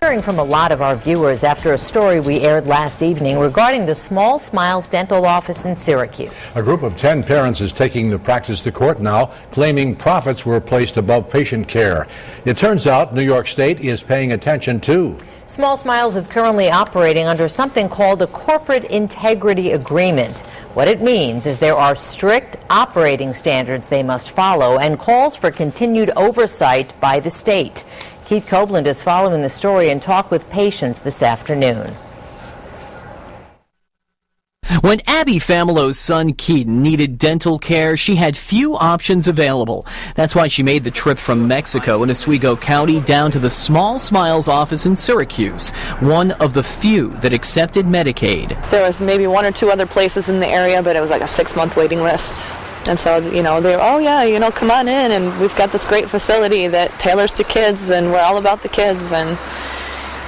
hearing from a lot of our viewers after a story we aired last evening regarding the Small Smiles dental office in Syracuse. A group of 10 parents is taking the practice to court now, claiming profits were placed above patient care. It turns out New York State is paying attention too. Small Smiles is currently operating under something called a corporate integrity agreement. What it means is there are strict operating standards they must follow and calls for continued oversight by the state. Keith Copeland is following the story and talked with patients this afternoon. When Abby Familow's son Keaton needed dental care, she had few options available. That's why she made the trip from Mexico in Oswego County down to the Small Smiles office in Syracuse, one of the few that accepted Medicaid. There was maybe one or two other places in the area, but it was like a 6-month waiting list. And so, they were, oh yeah, come on in, and we've got this great facility that tailors to kids, and we're all about the kids, and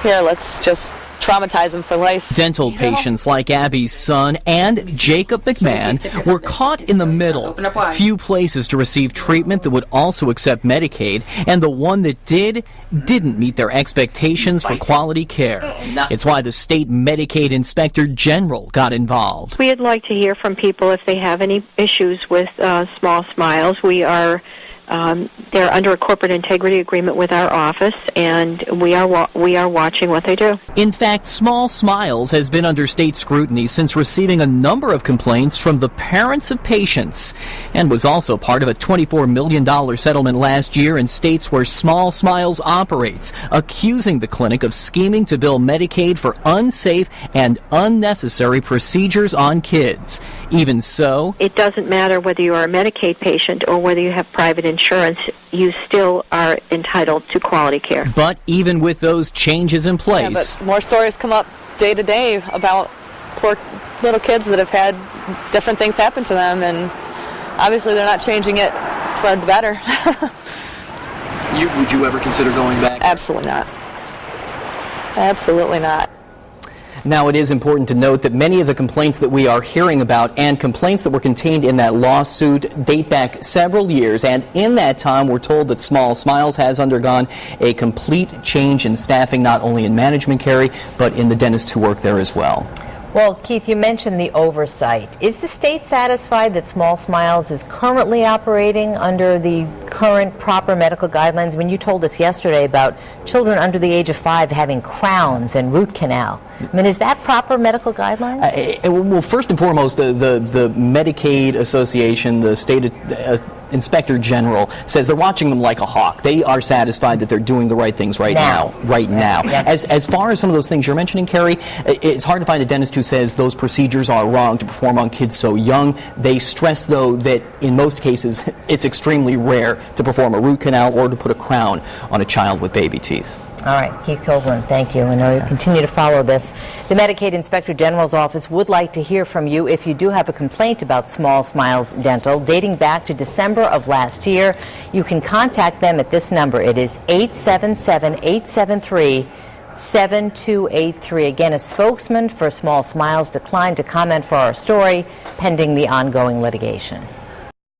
here, let's just traumatize them for life. Dental patients like Abby's son and Jacob McMahon were caught in the middle. Few places to receive treatment that would also accept Medicaid, and the one that didn't meet their expectations for quality care. It's why the state Medicaid Inspector General got involved. We'd like to hear from people if they have any issues with Small Smiles. They're under a corporate integrity agreement with our office, and we are watching what they do. In fact, Small Smiles has been under state scrutiny since receiving a number of complaints from the parents of patients, and was also part of a $24 million settlement last year in states where Small Smiles operates, accusing the clinic of scheming to bill Medicaid for unsafe and unnecessary procedures on kids. Even so, it doesn't matter whether you are a Medicaid patient or whether you have private insurance, you still are entitled to quality care. But even with those changes in place, but more stories come up day to day about poor little kids that have had different things happen to them, and obviously they're not changing it for the better. Would you ever consider going back? Absolutely not. Absolutely not. Now, it is important to note that many of the complaints that we are hearing about and complaints that were contained in that lawsuit date back several years, and in that time we're told that Small Smiles has undergone a complete change in staffing, not only in management, Carrie, but in the dentists who work there as well. Well, Keith, you mentioned the oversight. Is the state satisfied that Small Smiles is currently operating under the current proper medical guidelines? I mean, you told us yesterday about children under the age of 5 having crowns and root canal. I mean, is that proper medical guidelines? Well, first and foremost, the Medicaid Association, the state Inspector General, says they're watching them like a hawk. They are satisfied that they're doing the right things right now. Yeah. As far as some of those things you're mentioning, Carrie, it's hard to find a dentist who says those procedures are wrong to perform on kids so young. They stress, though, that in most cases it's extremely rare to perform a root canal or to put a crown on a child with baby teeth. All right, Keith Copeland, thank you. And we'll continue to follow this. The Medicaid Inspector General's office would like to hear from you if you do have a complaint about Small Smiles Dental dating back to December of last year. You can contact them at this number. It is 877-873-7283. Again, a spokesman for Small Smiles declined to comment for our story pending the ongoing litigation.